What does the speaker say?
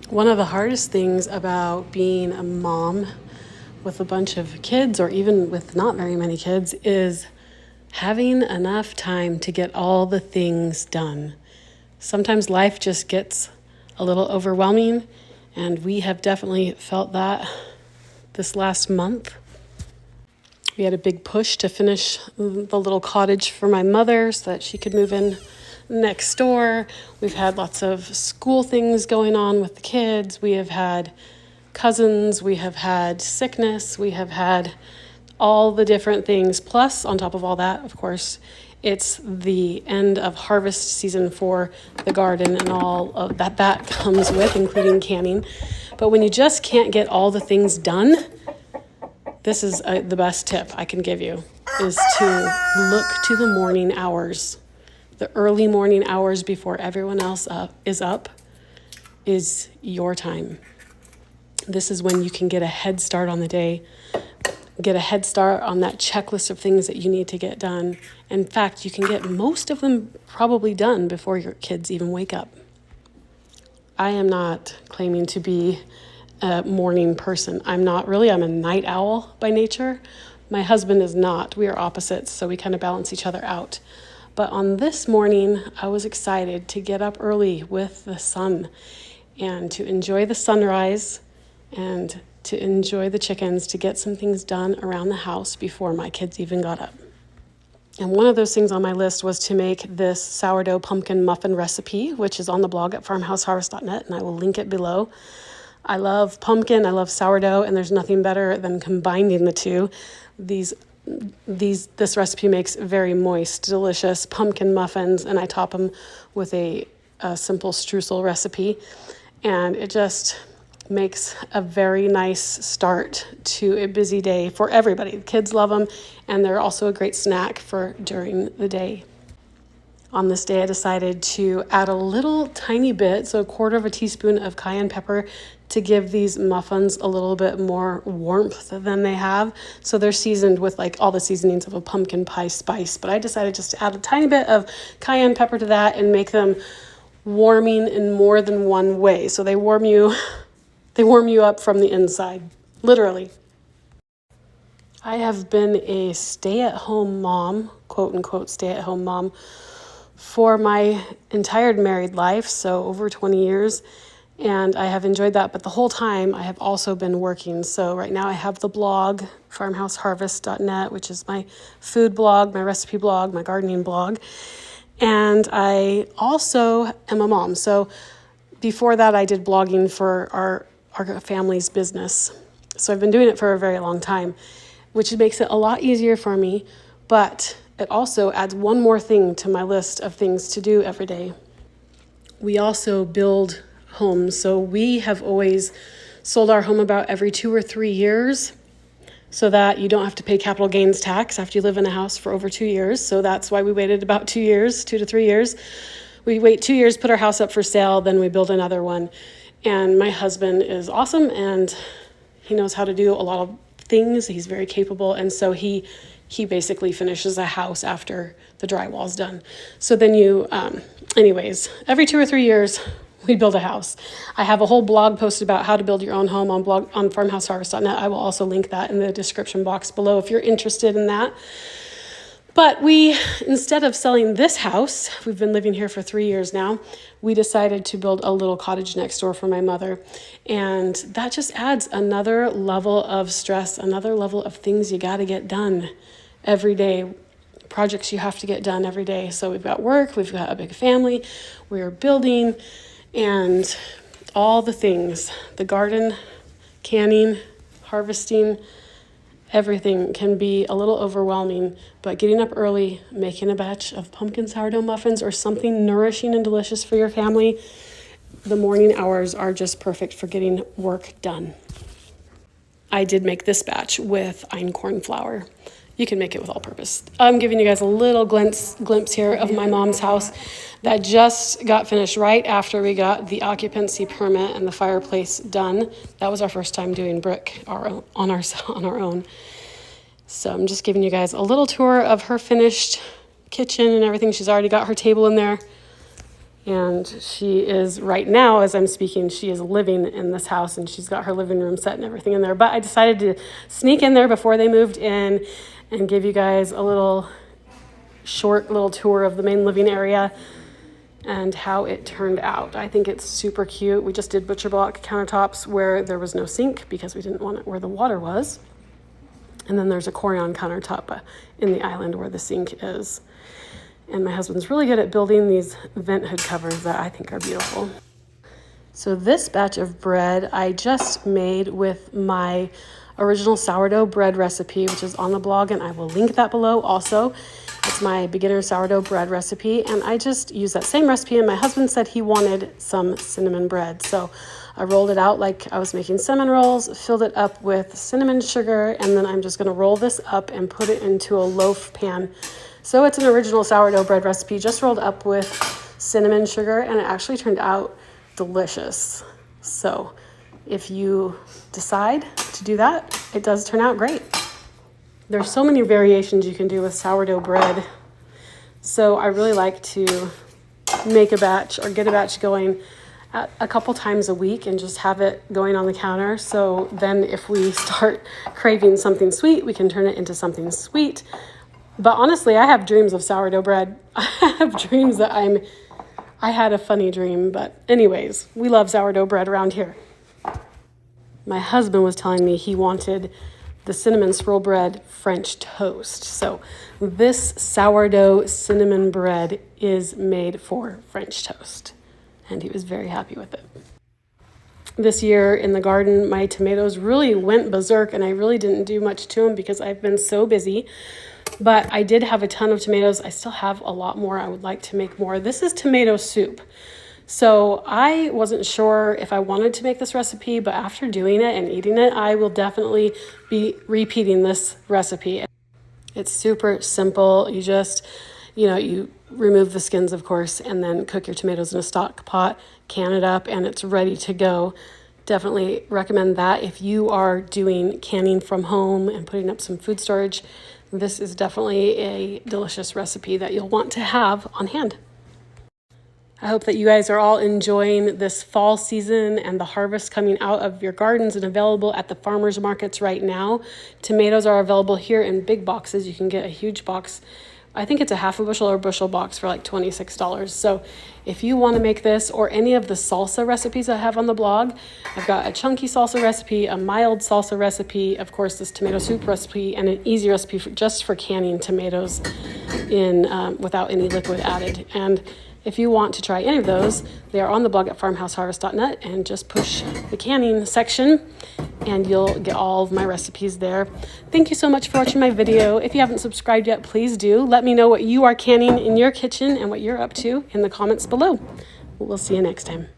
One of the hardest things about being a mom with a bunch of kids, or even with not very many kids, is having enough time to get all the things done. Sometimes life just gets a little overwhelming, and we have definitely felt that this last month. We had a big push to finish the little cottage for my mother so that she could move in next door. We've had lots of school things going on with the kids. We have had cousins. We have had sickness. We have had all the different things. Plus, on top of all that, of course, it's the end of harvest season for the garden and all of that comes with, including canning. But when you just can't get all the things done, this is the best tip I can give you, is to look to the morning hours. The early morning hours before everyone else is up is your time. This is when you can get a head start on the day, get a head start on that checklist of things that you need to get done. In fact, you can get most of them probably done before your kids even wake up. I am not claiming to be a morning person. I'm a night owl by nature. My husband is not. We are opposites, so we kind of balance each other out. But on this morning, I was excited to get up early with the sun and to enjoy the sunrise and to enjoy the chickens, to get some things done around the house before my kids even got up. And one of those things on my list was to make this sourdough pumpkin muffin recipe, which is on the blog at farmhouseharvest.net, and I will link it below. I love pumpkin, I love sourdough, and there's nothing better than combining the two. This recipe makes very moist, delicious pumpkin muffins, and I top them with a simple streusel recipe, and it just makes a very nice start to a busy day for everybody. The kids love them, and they're also a great snack for during the day. On this day, I decided to add a little tiny bit, so a quarter of a teaspoon of cayenne pepper, to give these muffins a little bit more warmth than they have. So they're seasoned with like all the seasonings of a pumpkin pie spice. But I decided just to add a tiny bit of cayenne pepper to that and make them warming in more than one way. So they warm you up from the inside, literally. I have been a stay-at-home mom, quote unquote stay-at-home mom, for my entire married life, so over 20 years. And I have enjoyed that, but the whole time I have also been working. So right now I have the blog, farmhouseharvest.net, which is my food blog, my recipe blog, my gardening blog. And I also am a mom. So before that, I did blogging for our family's business. So I've been doing it for a very long time, which makes it a lot easier for me, but it also adds one more thing to my list of things to do every day. We also build homes. So we have always sold our home about every 2 or 3 years so that you don't have to pay capital gains tax after you live in a house for over 2 years. So that's why we waited about 2 years, 2 to 3 years. We wait 2 years, put our house up for sale, then we build another one. And my husband is awesome, and he knows how to do a lot of things. He's very capable. And so he basically finishes a house after the drywall's done. So then anyways, every 2 or 3 years, we build a house. I have a whole blog post about how to build your own home on farmhouseharvest.net. I will also link that in the description box below if you're interested in that. But instead of selling this house, we've been living here for 3 years now, we decided to build a little cottage next door for my mother. And that just adds another level of stress, another level of things you got to get done every day, projects you have to get done every day. So we've got work, we've got a big family, we are building, and all the things, the garden, canning, harvesting, everything can be a little overwhelming, but getting up early, making a batch of pumpkin sourdough muffins or something nourishing and delicious for your family, the morning hours are just perfect for getting work done. I did make this batch with einkorn flour. You can make it with all-purpose. I'm giving you guys a little glimpse here of my mom's house that just got finished right after we got the occupancy permit and the fireplace done. That was our first time doing brick on our own. So I'm just giving you guys a little tour of her finished kitchen and everything. She's already got her table in there. And she is, right now, as I'm speaking, she is living in this house, and she's got her living room set and everything in there. But I decided to sneak in there before they moved in and give you guys a little short little tour of the main living area and how it turned out. I think it's super cute. We just did butcher block countertops where there was no sink because we didn't want it where the water was. And then there's a Corian countertop in the island where the sink is. And my husband's really good at building these vent hood covers that I think are beautiful. So this batch of bread I just made with my original sourdough bread recipe, which is on the blog, and I will link that below also. It's my beginner sourdough bread recipe, and I just used that same recipe, and my husband said he wanted some cinnamon bread. So I rolled it out like I was making cinnamon rolls, filled it up with cinnamon sugar, and then I'm just gonna roll this up and put it into a loaf pan. So it's an original sourdough bread recipe, just rolled up with cinnamon sugar, and it actually turned out delicious. So if you decide to do that, it does turn out great. There's so many variations you can do with sourdough bread. So I really like to make a batch or get a batch going a couple times a week and just have it going on the counter. So then if we start craving something sweet, we can turn it into something sweet. But honestly, I have dreams of sourdough bread. I have dreams that I had a funny dream, but anyways, we love sourdough bread around here. My husband was telling me he wanted the cinnamon swirl bread French toast. So this sourdough cinnamon bread is made for French toast, and he was very happy with it. This year in the garden, my tomatoes really went berserk, and I really didn't do much to them because I've been so busy. But I did have a ton of tomatoes. I still have a lot more. I would like to make more. This is tomato soup. So I wasn't sure if I wanted to make this recipe, but after doing it and eating it, I will definitely be repeating this recipe. It's super simple. You just, you remove the skins, of course, and then cook your tomatoes in a stock pot, can it up, and it's ready to go. Definitely recommend that if you are doing canning from home and putting up some food storage. This is definitely a delicious recipe that you'll want to have on hand. I hope that you guys are all enjoying this fall season and the harvest coming out of your gardens and available at the farmers markets right now. Tomatoes are available here in big boxes. You can get a huge box. I think it's a half a bushel or bushel box for like $26. So if you want to make this or any of the salsa recipes I have on the blog, I've got a chunky salsa recipe, a mild salsa recipe, of course this tomato soup recipe, and an easy recipe just for canning tomatoes in without any liquid added. And if you want to try any of those, they are on the blog at farmhouseharvest.net, and just push the canning section and you'll get all of my recipes there. Thank you so much for watching my video. If you haven't subscribed yet, please do. Let me know what you are canning in your kitchen and what you're up to in the comments below. We'll see you next time.